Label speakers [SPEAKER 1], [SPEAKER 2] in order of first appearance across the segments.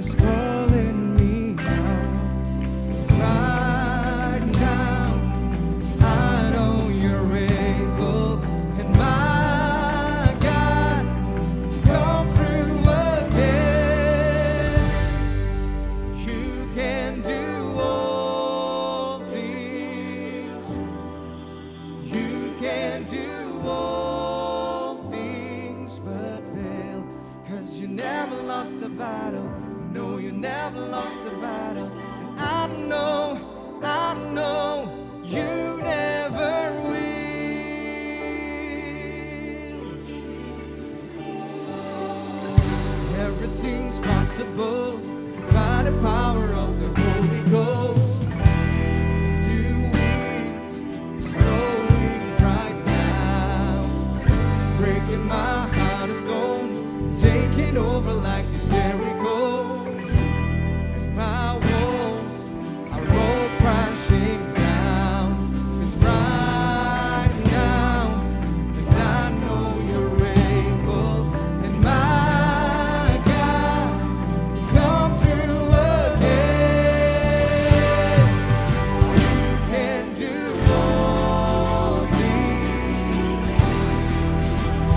[SPEAKER 1] is calling me out right now. I know you're able, and my God, come through again. You can do all things. You can do all things but fail. 'Cause you never lost the battle. No, you never lost the battle. And I know you never will. Everything's possible by the power of the Holy Ghost. Doing is flowing right now, breaking my heart of stone, taking over like it's Jericho. My walls are all crashing down. 'Cause right now, and I know you're able, and my God, come through again. You can do all things.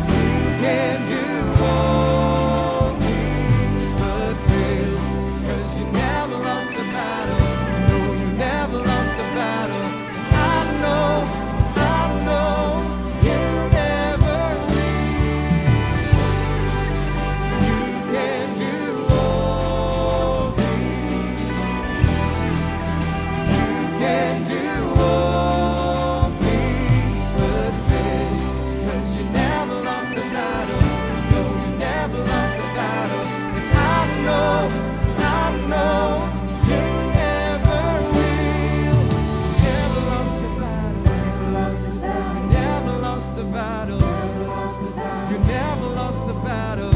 [SPEAKER 1] You can do all things but fail. 'Cause you never lost the battle. No, you never lost the battle. I know you never will. You can do all things. You can do all things but fail. 'Cause you never lost the battle. No, you never lost the battle. And I know you never will. Never lost the battle. Never lost the battle. You never lost the battle.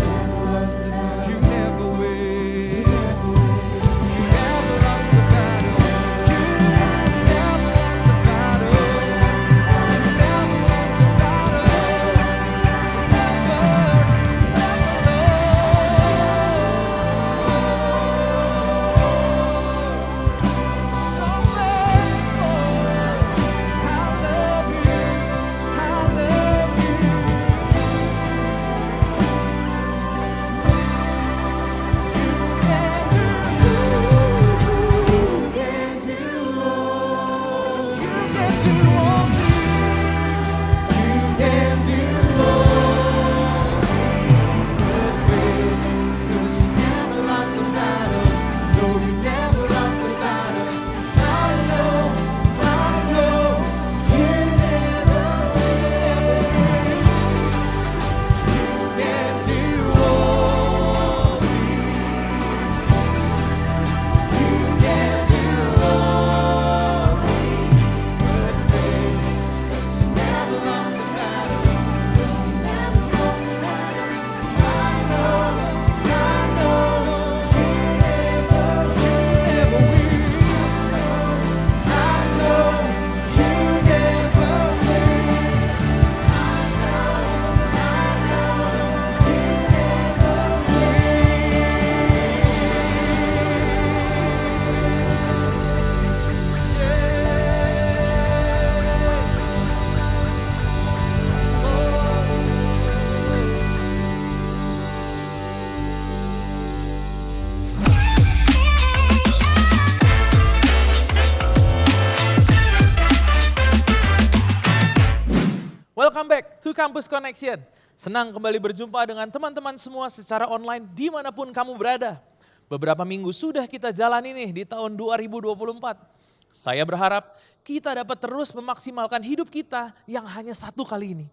[SPEAKER 1] You never will. You never lost the battle. You never lost the battle. You never lost the battle.
[SPEAKER 2] Welcome back to Campus Connection. Senang kembali berjumpa dengan teman-teman semua secara online dimanapun kamu berada. Beberapa minggu sudah kita jalani nih di tahun 2024. Saya berharap kita dapat terus memaksimalkan hidup kita yang hanya satu kali ini.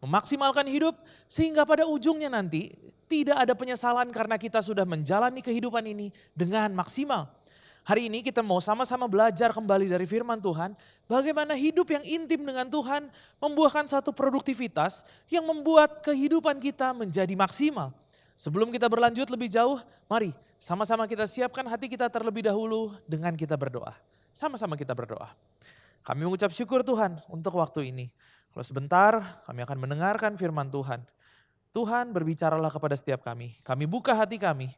[SPEAKER 2] Memaksimalkan hidup sehingga pada ujungnya nanti tidak ada penyesalan karena kita sudah menjalani kehidupan ini dengan maksimal. Hari ini kita mau sama-sama belajar kembali dari firman Tuhan, bagaimana hidup yang intim dengan Tuhan membuahkan satu produktivitas yang membuat kehidupan kita menjadi maksimal. Sebelum kita berlanjut lebih jauh, mari sama-sama kita siapkan hati kita terlebih dahulu dengan kita berdoa. Sama-sama kita berdoa. Kami mengucap syukur Tuhan untuk waktu ini. Kalau sebentar kami akan mendengarkan firman Tuhan. Tuhan berbicaralah kepada setiap kami. Kami buka hati kami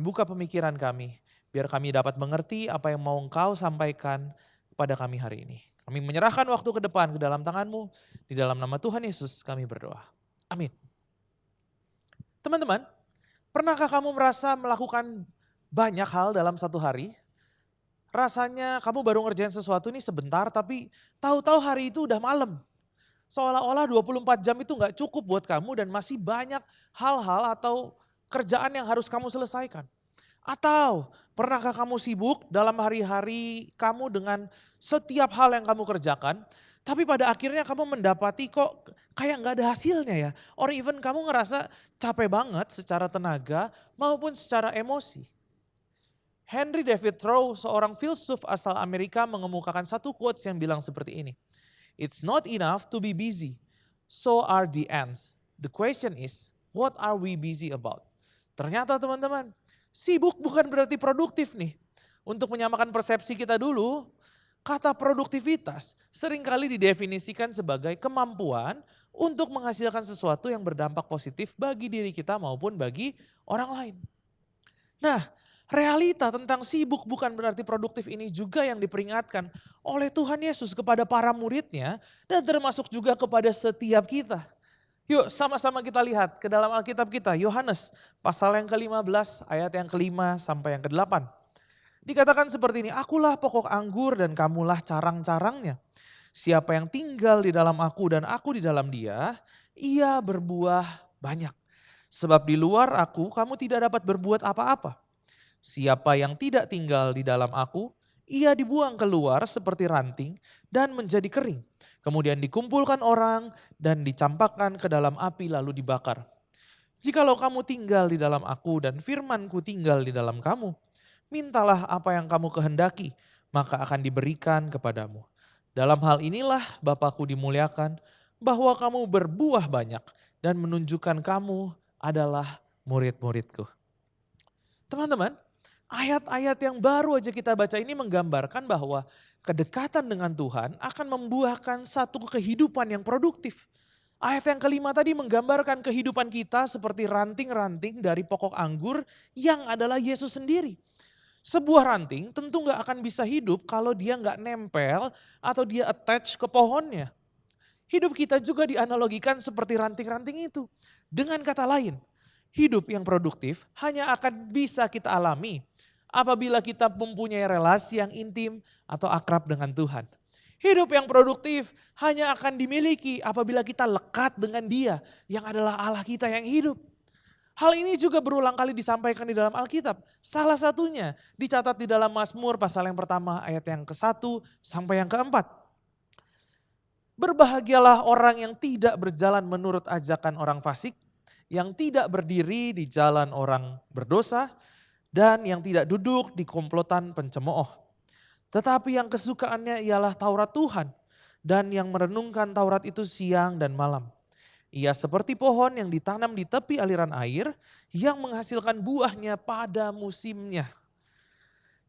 [SPEAKER 2] buka pemikiran kami. Biar kami dapat mengerti apa yang mau Engkau sampaikan kepada kami hari ini. Kami menyerahkan waktu ke depan ke dalam tangan-Mu. Di dalam nama Tuhan Yesus kami berdoa. Amin. Teman-teman, pernahkah kamu merasa melakukan banyak hal dalam satu hari? Rasanya kamu baru ngerjain sesuatu ini sebentar tapi tahu-tahu hari itu udah malam. Seolah-olah 24 jam itu gak cukup buat kamu dan masih banyak hal-hal atau kerjaan yang harus kamu selesaikan. Atau pernahkah kamu sibuk dalam hari-hari kamu dengan setiap hal yang kamu kerjakan, tapi pada akhirnya kamu mendapati kok kayak gak ada hasilnya ya. Or even kamu ngerasa capek banget secara tenaga maupun secara emosi. Henry David Thoreau, seorang filsuf asal Amerika mengemukakan satu quotes yang bilang seperti ini. It's not enough to be busy, so are the ends. The question is, what are we busy about? Ternyata teman-teman, sibuk bukan berarti produktif nih. Untuk menyamakan persepsi kita dulu, kata produktivitas seringkali didefinisikan sebagai kemampuan untuk menghasilkan sesuatu yang berdampak positif bagi diri kita maupun bagi orang lain. Nah, realita tentang sibuk bukan berarti produktif ini juga yang diperingatkan oleh Tuhan Yesus kepada para muridnya dan termasuk juga kepada setiap kita. Yuk sama-sama kita lihat ke dalam Alkitab kita, Yohanes pasal yang ke-15 ayat yang ke-5 sampai yang ke-8. Dikatakan seperti ini, akulah pokok anggur dan kamulah carang-carangnya. Siapa yang tinggal di dalam aku dan aku di dalam dia, ia berbuah banyak. Sebab di luar aku kamu tidak dapat berbuat apa-apa. Siapa yang tidak tinggal di dalam aku, ia dibuang keluar seperti ranting dan menjadi kering. Kemudian dikumpulkan orang dan dicampakkan ke dalam api lalu dibakar. Jikalau kamu tinggal di dalam aku dan firmanku tinggal di dalam kamu, mintalah apa yang kamu kehendaki, maka akan diberikan kepadamu. Dalam hal inilah Bapa-Ku dimuliakan, bahwa kamu berbuah banyak dan menunjukkan kamu adalah murid-murid-Ku. Teman-teman, ayat-ayat yang baru aja kita baca ini menggambarkan bahwa kedekatan dengan Tuhan akan membuahkan satu kehidupan yang produktif. Ayat yang kelima tadi menggambarkan kehidupan kita seperti ranting-ranting dari pokok anggur yang adalah Yesus sendiri. Sebuah ranting tentu gak akan bisa hidup kalau dia gak nempel atau dia attach ke pohonnya. Hidup kita juga dianalogikan seperti ranting-ranting itu. Dengan kata lain, hidup yang produktif hanya akan bisa kita alami apabila kita mempunyai relasi yang intim atau akrab dengan Tuhan. Hidup yang produktif hanya akan dimiliki apabila kita lekat dengan Dia yang adalah Allah kita yang hidup. Hal ini juga berulang kali disampaikan di dalam Alkitab. Salah satunya dicatat di dalam Mazmur pasal yang pertama ayat yang ke-1 sampai yang ke-4. Berbahagialah orang yang tidak berjalan menurut ajakan orang fasik, yang tidak berdiri di jalan orang berdosa, dan yang tidak duduk di komplotan pencemooh. Tetapi yang kesukaannya ialah Taurat Tuhan, dan yang merenungkan Taurat itu siang dan malam. Ia seperti pohon yang ditanam di tepi aliran air, yang menghasilkan buahnya pada musimnya.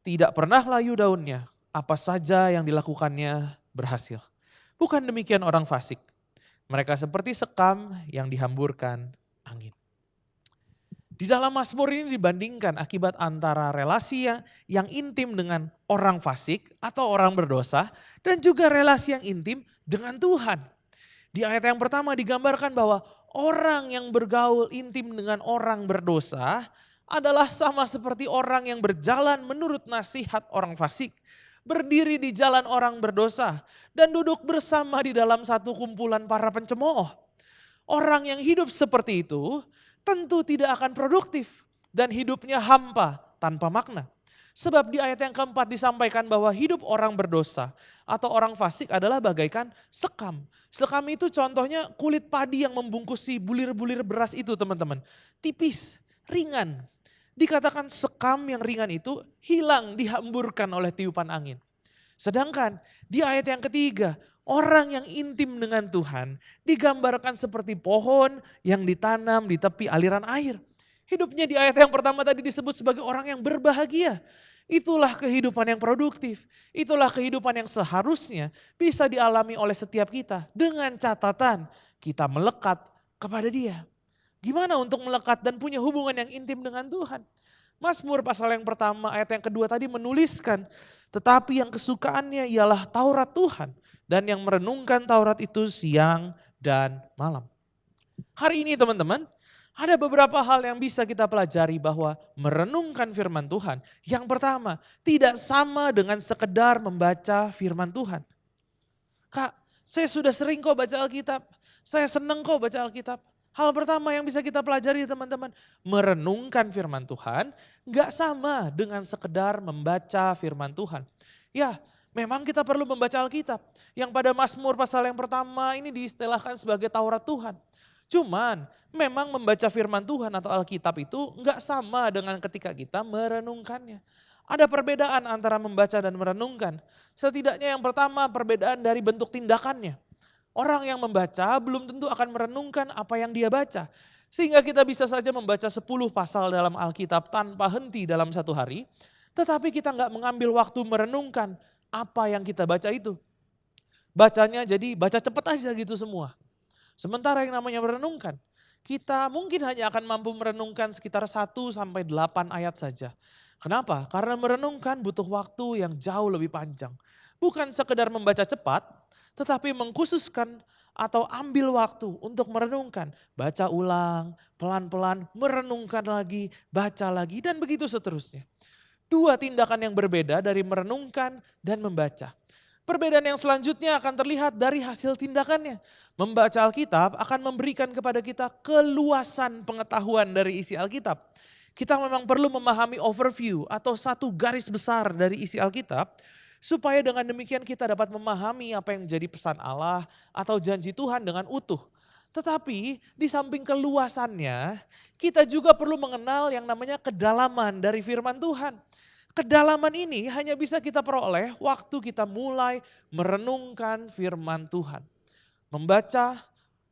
[SPEAKER 2] Tidak pernah layu daunnya, apa saja yang dilakukannya berhasil. Bukan demikian orang fasik. Mereka seperti sekam yang dihamburkan angin. Di dalam Mazmur ini dibandingkan akibat antara relasi yang intim dengan orang fasik atau orang berdosa dan juga relasi yang intim dengan Tuhan. Di ayat yang pertama digambarkan bahwa orang yang bergaul intim dengan orang berdosa adalah sama seperti orang yang berjalan menurut nasihat orang fasik, berdiri di jalan orang berdosa dan duduk bersama di dalam satu kumpulan para pencemooh. Orang yang hidup seperti itu tentu tidak akan produktif dan hidupnya hampa tanpa makna. Sebab di ayat yang keempat disampaikan bahwa hidup orang berdosa atau orang fasik adalah bagaikan sekam. Sekam itu contohnya kulit padi yang membungkusi bulir-bulir beras itu teman-teman. Tipis, ringan. Dikatakan sekam yang ringan itu hilang dihamburkan oleh tiupan angin. Sedangkan di ayat yang ketiga, orang yang intim dengan Tuhan digambarkan seperti pohon yang ditanam di tepi aliran air. Hidupnya di ayat yang pertama tadi disebut sebagai orang yang berbahagia. Itulah kehidupan yang produktif. Itulah kehidupan yang seharusnya bisa dialami oleh setiap kita. Dengan catatan kita melekat kepada Dia. Gimana untuk melekat dan punya hubungan yang intim dengan Tuhan? Mazmur pasal yang pertama ayat yang kedua tadi menuliskan, tetapi yang kesukaannya ialah Taurat Tuhan dan yang merenungkan Taurat itu siang dan malam. Hari ini teman-teman, ada beberapa hal yang bisa kita pelajari bahwa merenungkan firman Tuhan. Yang pertama, tidak sama dengan sekedar membaca firman Tuhan. Kak, saya sudah sering kok baca Alkitab, saya senang kok baca Alkitab. Hal pertama yang bisa kita pelajari teman-teman, merenungkan firman Tuhan gak sama dengan sekedar membaca firman Tuhan. Ya, memang kita perlu membaca Alkitab. Yang pada Mazmur pasal yang pertama ini diistilahkan sebagai Taurat Tuhan. Cuman memang membaca firman Tuhan atau Alkitab itu gak sama dengan ketika kita merenungkannya. Ada perbedaan antara membaca dan merenungkan. Setidaknya yang pertama perbedaan dari bentuk tindakannya. Orang yang membaca belum tentu akan merenungkan apa yang dia baca. Sehingga kita bisa saja membaca 10 pasal dalam Alkitab tanpa henti dalam satu hari. Tetapi kita nggak mengambil waktu merenungkan apa yang kita baca itu. Bacanya jadi baca cepat aja gitu semua. Sementara yang namanya merenungkan, kita mungkin hanya akan mampu merenungkan sekitar 1-8 ayat saja. Kenapa? Karena merenungkan butuh waktu yang jauh lebih panjang. Bukan sekedar membaca cepat, tetapi mengkhususkan atau ambil waktu untuk merenungkan. Baca ulang, pelan-pelan, merenungkan lagi, baca lagi, dan begitu seterusnya. Dua tindakan yang berbeda dari merenungkan dan membaca. Perbedaan yang selanjutnya akan terlihat dari hasil tindakannya. Membaca Alkitab akan memberikan kepada kita keluasan pengetahuan dari isi Alkitab. Kita memang perlu memahami overview atau satu garis besar dari isi Alkitab, supaya dengan demikian kita dapat memahami apa yang menjadi pesan Allah atau janji Tuhan dengan utuh. Tetapi di samping keluasannya, kita juga perlu mengenal yang namanya kedalaman dari firman Tuhan. Kedalaman ini hanya bisa kita peroleh waktu kita mulai merenungkan firman Tuhan. Membaca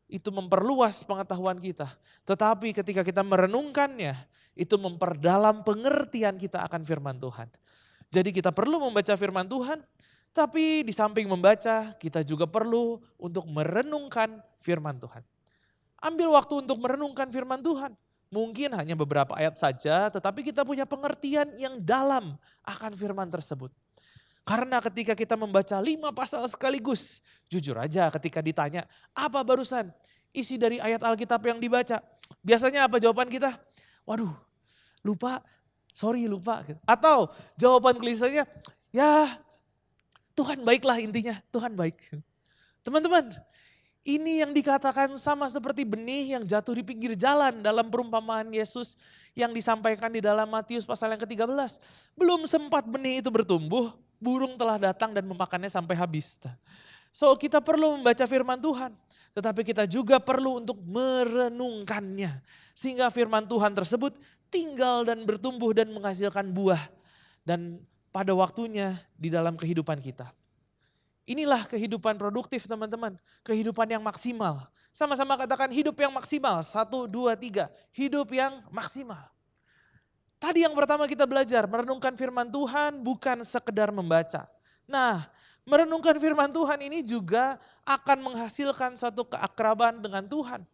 [SPEAKER 2] itu memperluas pengetahuan kita. Tetapi ketika kita merenungkannya, itu memperdalam pengertian kita akan firman Tuhan. Jadi kita perlu membaca firman Tuhan, tapi di samping membaca kita juga perlu untuk merenungkan firman Tuhan. Ambil waktu untuk merenungkan firman Tuhan. Mungkin hanya beberapa ayat saja, tetapi kita punya pengertian yang dalam akan firman tersebut. Karena ketika kita membaca 5 pasal sekaligus, jujur aja ketika ditanya, apa barusan isi dari ayat Alkitab yang dibaca? Biasanya apa jawaban kita? Waduh, lupa. Sorry lupa. Atau jawaban klisenya, ya Tuhan baiklah intinya, Tuhan baik. Teman-teman, ini yang dikatakan sama seperti benih yang jatuh di pinggir jalan dalam perumpamaan Yesus yang disampaikan di dalam Matius pasal yang ke-13. Belum sempat benih itu bertumbuh, burung telah datang dan memakannya sampai habis. So kita perlu membaca firman Tuhan, tetapi kita juga perlu untuk merenungkannya. Sehingga firman Tuhan tersebut tinggal dan bertumbuh dan menghasilkan buah. Dan pada waktunya di dalam kehidupan kita. Inilah kehidupan produktif teman-teman. Kehidupan yang maksimal. Sama-sama katakan hidup yang maksimal. 1, 2, 3. Hidup yang maksimal. Tadi yang pertama kita belajar, merenungkan firman Tuhan bukan sekedar membaca. Nah, merenungkan firman Tuhan ini juga akan menghasilkan satu keakraban dengan Tuhan.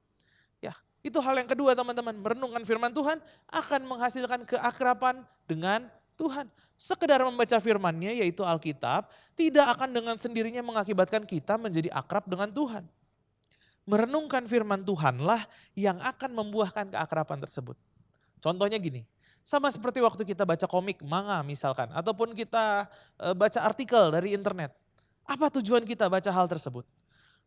[SPEAKER 2] Ya, itu hal yang kedua teman-teman. Merenungkan firman Tuhan akan menghasilkan keakraban dengan Tuhan. Sekedar membaca firman-Nya yaitu Alkitab tidak akan dengan sendirinya mengakibatkan kita menjadi akrab dengan Tuhan. Merenungkan firman Tuhanlah yang akan membuahkan keakraban tersebut. Contohnya gini, sama seperti waktu kita baca komik, manga misalkan, ataupun kita baca artikel dari internet. Apa tujuan kita baca hal tersebut?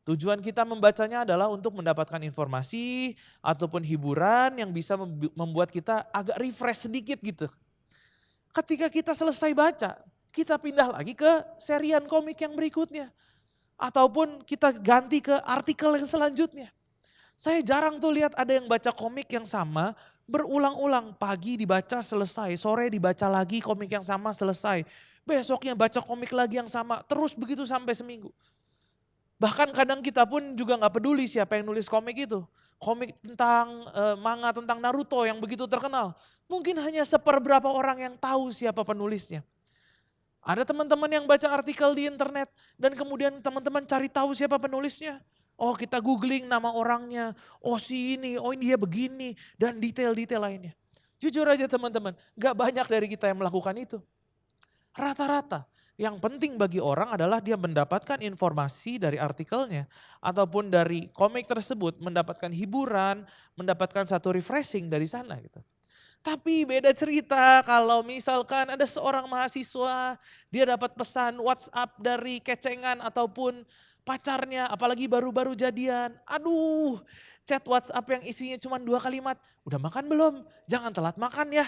[SPEAKER 2] Tujuan kita membacanya adalah untuk mendapatkan informasi ataupun hiburan yang bisa membuat kita agak refresh sedikit gitu. Ketika kita selesai baca, kita pindah lagi ke serian komik yang berikutnya. Ataupun kita ganti ke artikel yang selanjutnya. Saya jarang tuh lihat ada yang baca komik yang sama berulang-ulang. Pagi dibaca selesai, sore dibaca lagi komik yang sama selesai. Besoknya baca komik lagi yang sama, terus begitu sampai seminggu. Bahkan kadang kita pun juga gak peduli siapa yang nulis komik itu. Komik tentang manga tentang Naruto yang begitu terkenal. Mungkin hanya seperberapa orang yang tahu siapa penulisnya. Ada teman-teman yang baca artikel di internet dan kemudian teman-teman cari tahu siapa penulisnya. Oh kita googling nama orangnya, oh si ini, oh ini dia begini, dan detail-detail lainnya. Jujur aja teman-teman, gak banyak dari kita yang melakukan itu. Rata-rata yang penting bagi orang adalah dia mendapatkan informasi dari artikelnya ataupun dari komik tersebut, mendapatkan hiburan, mendapatkan satu refreshing dari sana gitu. Tapi beda cerita kalau misalkan ada seorang mahasiswa, dia dapat pesan WhatsApp dari kecengan ataupun pacarnya, apalagi baru-baru jadian. Aduh, chat WhatsApp yang isinya cuma 2 kalimat, udah makan belum? Jangan telat makan ya.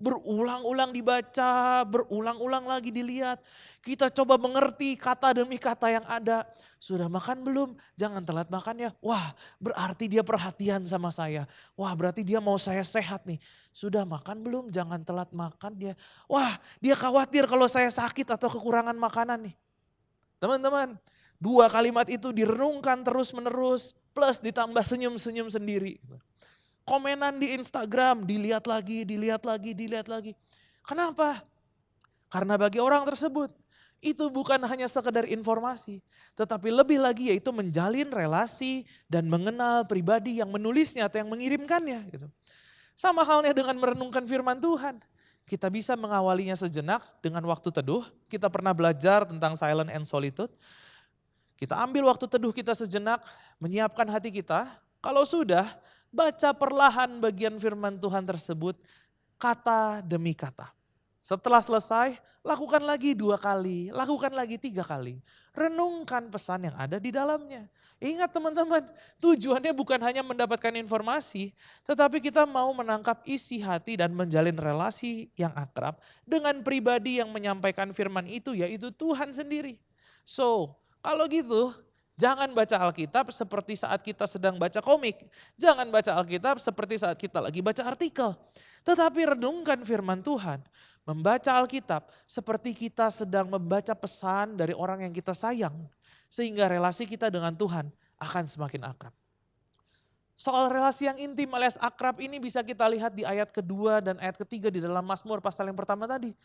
[SPEAKER 2] Berulang-ulang dibaca, berulang-ulang lagi dilihat. Kita coba mengerti kata demi kata yang ada. Sudah makan belum? Jangan telat makan ya. Wah, berarti dia perhatian sama saya. Wah, berarti dia mau saya sehat nih. Sudah makan belum? Jangan telat makan ya. Wah, dia khawatir kalau saya sakit atau kekurangan makanan nih. Teman-teman, 2 kalimat itu direnungkan terus-menerus. Plus ditambah senyum-senyum sendiri. Komenan di Instagram, dilihat lagi, dilihat lagi, dilihat lagi. Kenapa? Karena bagi orang tersebut, itu bukan hanya sekedar informasi. Tetapi lebih lagi yaitu menjalin relasi dan mengenal pribadi yang menulisnya atau yang mengirimkannya. Gitu. Sama halnya dengan merenungkan firman Tuhan. Kita bisa mengawalinya sejenak dengan waktu teduh. Kita pernah belajar tentang silent and solitude. Kita ambil waktu teduh kita sejenak, menyiapkan hati kita. Kalau sudah, baca perlahan bagian firman Tuhan tersebut, kata demi kata. Setelah selesai, lakukan lagi 2 kali, lakukan lagi 3 kali. Renungkan pesan yang ada di dalamnya. Ingat teman-teman, tujuannya bukan hanya mendapatkan informasi, tetapi kita mau menangkap isi hati dan menjalin relasi yang akrab dengan pribadi yang menyampaikan firman itu, yaitu Tuhan sendiri. So, kalau gitu, jangan baca Alkitab seperti saat kita sedang baca komik. Jangan baca Alkitab seperti saat kita lagi baca artikel. Tetapi renungkan firman Tuhan. Membaca Alkitab seperti kita sedang membaca pesan dari orang yang kita sayang. Sehingga relasi kita dengan Tuhan akan semakin akrab. Soal relasi yang intim alias akrab ini bisa kita lihat di ayat kedua dan ayat ketiga di dalam Mazmur pasal yang pertama tadi.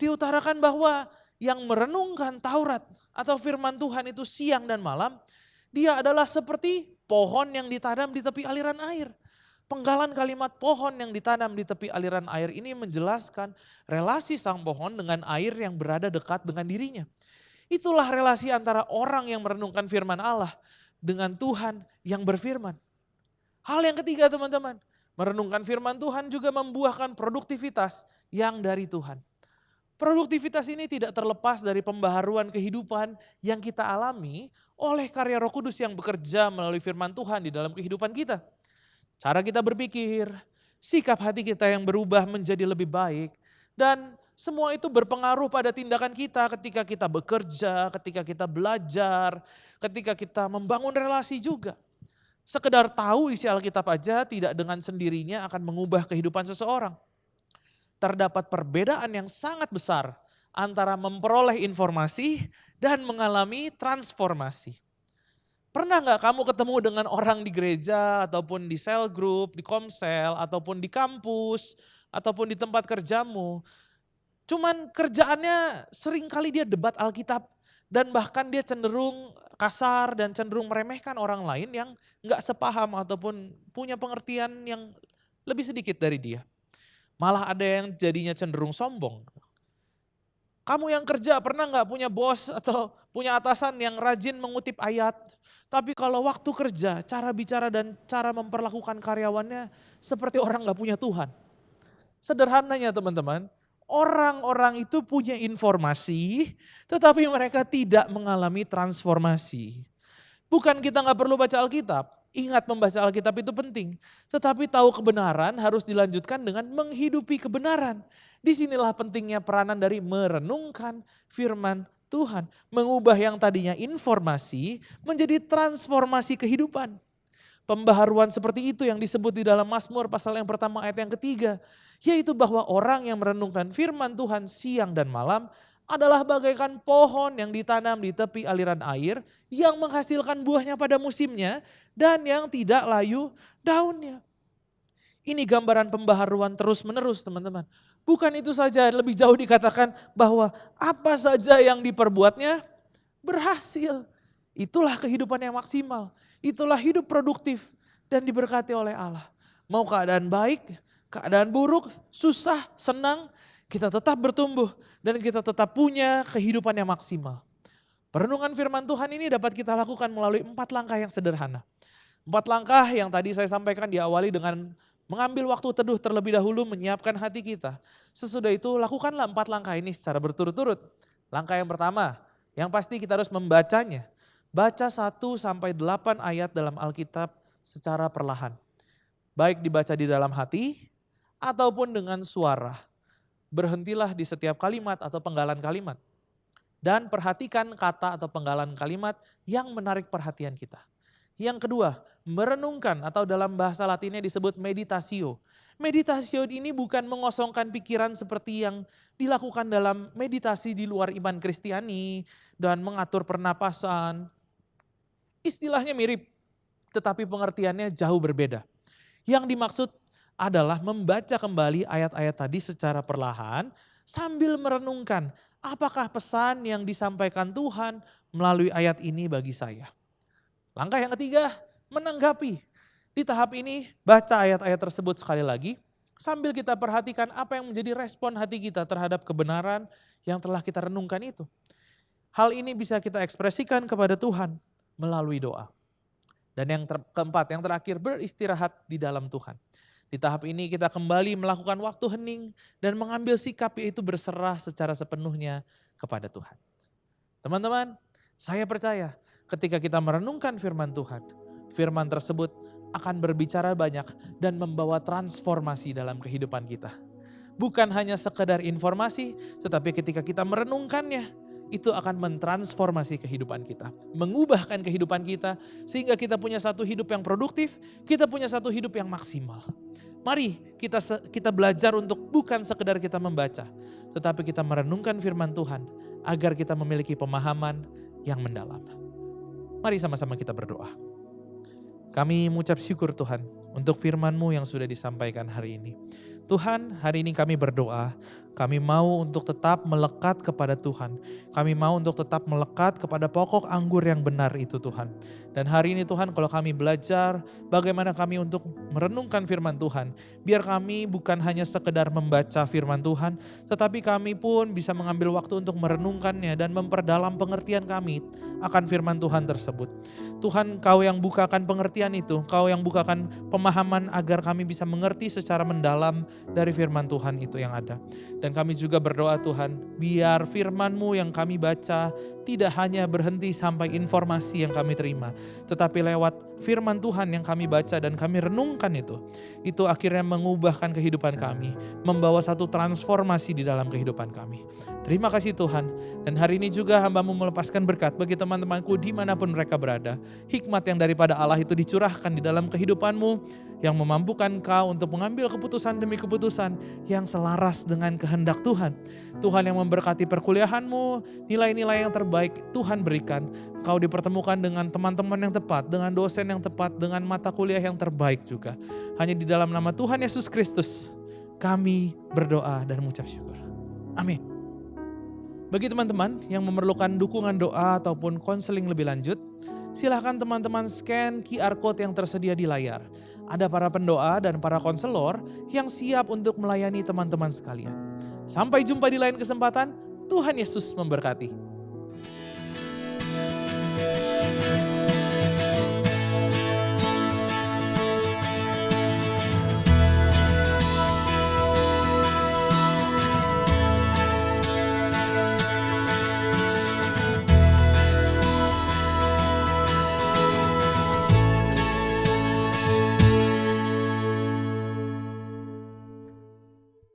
[SPEAKER 2] Diutarakan bahwa yang merenungkan Taurat atau firman Tuhan itu siang dan malam, dia adalah seperti pohon yang ditanam di tepi aliran air. Penggalan kalimat pohon yang ditanam di tepi aliran air ini menjelaskan relasi sang pohon dengan air yang berada dekat dengan dirinya. Itulah relasi antara orang yang merenungkan firman Allah dengan Tuhan yang berfirman. Hal yang ketiga teman-teman, merenungkan firman Tuhan juga membuahkan produktivitas yang dari Tuhan. Produktivitas ini tidak terlepas dari pembaharuan kehidupan yang kita alami oleh karya Roh Kudus yang bekerja melalui firman Tuhan di dalam kehidupan kita. Cara kita berpikir, sikap hati kita yang berubah menjadi lebih baik, dan semua itu berpengaruh pada tindakan kita ketika kita bekerja, ketika kita belajar, ketika kita membangun relasi juga. Sekedar tahu isi Alkitab aja tidak dengan sendirinya akan mengubah kehidupan seseorang. Terdapat perbedaan yang sangat besar antara memperoleh informasi dan mengalami transformasi. Pernah nggak kamu ketemu dengan orang di gereja ataupun di cell group, di komsel, ataupun di kampus, ataupun di tempat kerjamu. Cuman kerjaannya seringkali dia debat Alkitab dan bahkan dia cenderung kasar dan cenderung meremehkan orang lain yang nggak sepaham ataupun punya pengertian yang lebih sedikit dari dia. Malah ada yang jadinya cenderung sombong. Kamu yang kerja pernah nggak punya bos atau punya atasan yang rajin mengutip ayat. Tapi kalau waktu kerja, cara bicara dan cara memperlakukan karyawannya seperti orang nggak punya Tuhan. Sederhananya teman-teman, orang-orang itu punya informasi tetapi mereka tidak mengalami transformasi. Bukan kita nggak perlu baca Alkitab. Ingat membaca Alkitab itu penting. Tetapi tahu kebenaran harus dilanjutkan dengan menghidupi kebenaran. Disinilah pentingnya peranan dari merenungkan firman Tuhan. Mengubah yang tadinya informasi menjadi transformasi kehidupan. Pembaharuan seperti itu yang disebut di dalam Mazmur pasal yang pertama ayat yang ketiga. Yaitu bahwa orang yang merenungkan firman Tuhan siang dan malam adalah bagaikan pohon yang ditanam di tepi aliran air yang menghasilkan buahnya pada musimnya dan yang tidak layu daunnya. Ini gambaran pembaharuan terus-menerus teman-teman. Bukan itu saja, lebih jauh dikatakan bahwa apa saja yang diperbuatnya berhasil. Itulah kehidupan yang maksimal. Itulah hidup produktif dan diberkati oleh Allah. Mau keadaan baik, keadaan buruk, susah, senang, kita tetap bertumbuh dan kita tetap punya kehidupan yang maksimal. Perenungan firman Tuhan ini dapat kita lakukan melalui 4 langkah yang sederhana. 4 langkah yang tadi saya sampaikan diawali dengan mengambil waktu teduh terlebih dahulu, menyiapkan hati kita. Sesudah itu lakukanlah 4 langkah ini secara berturut-turut. Langkah yang pertama, yang pasti kita harus membacanya. Baca 1-8 ayat dalam Alkitab secara perlahan. Baik dibaca di dalam hati ataupun dengan suara. Berhentilah di setiap kalimat atau penggalan kalimat. Dan perhatikan kata atau penggalan kalimat yang menarik perhatian kita. Yang kedua, merenungkan atau dalam bahasa Latinnya disebut meditatio. Meditatio ini bukan mengosongkan pikiran seperti yang dilakukan dalam meditasi di luar iman Kristiani dan mengatur pernapasan. Istilahnya mirip, tetapi pengertiannya jauh berbeda. Yang dimaksud adalah membaca kembali ayat-ayat tadi secara perlahan sambil merenungkan apakah pesan yang disampaikan Tuhan melalui ayat ini bagi saya. Langkah yang ketiga, menanggapi. Di tahap ini baca ayat-ayat tersebut sekali lagi sambil kita perhatikan apa yang menjadi respon hati kita terhadap kebenaran yang telah kita renungkan itu. Hal ini bisa kita ekspresikan kepada Tuhan melalui doa. Dan yang keempat, yang terakhir, beristirahat di dalam Tuhan. Di tahap ini kita kembali melakukan waktu hening dan mengambil sikap yaitu berserah secara sepenuhnya kepada Tuhan. Teman-teman, saya percaya ketika kita merenungkan firman Tuhan, firman tersebut akan berbicara banyak dan membawa transformasi dalam kehidupan kita. Bukan hanya sekedar informasi, tetapi ketika kita merenungkannya, itu akan mentransformasi kehidupan kita. Mengubahkan kehidupan kita sehingga kita punya satu hidup yang produktif, kita punya satu hidup yang maksimal. Mari kita belajar untuk bukan sekedar kita membaca, tetapi kita merenungkan firman Tuhan agar kita memiliki pemahaman yang mendalam. Mari sama-sama kita berdoa. Kami mengucap syukur Tuhan untuk firman-Mu yang sudah disampaikan hari ini. Tuhan, hari ini kami berdoa, kami mau untuk tetap melekat kepada Tuhan. Kami mau untuk tetap melekat kepada pokok anggur yang benar itu Tuhan. Dan hari ini Tuhan, kalau kami belajar bagaimana kami untuk merenungkan firman Tuhan, biar kami bukan hanya sekedar membaca firman Tuhan, tetapi kami pun bisa mengambil waktu untuk merenungkannya dan memperdalam pengertian kami akan firman Tuhan tersebut. Tuhan, Kau yang bukakan pengertian itu, Kau yang bukakan pemahaman agar kami bisa mengerti secara mendalam dari firman Tuhan itu yang ada. Dan kami juga berdoa Tuhan, biar firman-Mu yang kami baca tidak hanya berhenti sampai informasi yang kami terima, tetapi lewat firman Tuhan yang kami baca dan kami renungkan itu akhirnya mengubahkan kehidupan kami, membawa satu transformasi di dalam kehidupan kami. Terima kasih Tuhan, dan hari ini juga hamba-Mu melepaskan berkat bagi teman-temanku dimanapun mereka berada. Hikmat yang daripada Allah itu dicurahkan di dalam kehidupan-Mu, yang memampukan Kau untuk mengambil keputusan demi keputusan yang selaras dengan kehendak Tuhan. Tuhan yang memberkati perkuliahan-Mu, nilai-nilai yang terbaik Tuhan berikan. Kau dipertemukan dengan teman-teman yang tepat, dengan dosen yang tepat, dengan mata kuliah yang terbaik juga. Hanya di dalam nama Tuhan Yesus Kristus kami berdoa dan mengucap syukur. Amin. Bagi teman-teman yang memerlukan dukungan doa ataupun konseling lebih lanjut, silahkan teman-teman scan QR Code yang tersedia di layar. Ada para pendoa dan para konselor yang siap untuk melayani teman-teman sekalian. Sampai jumpa di lain kesempatan, Tuhan Yesus memberkati.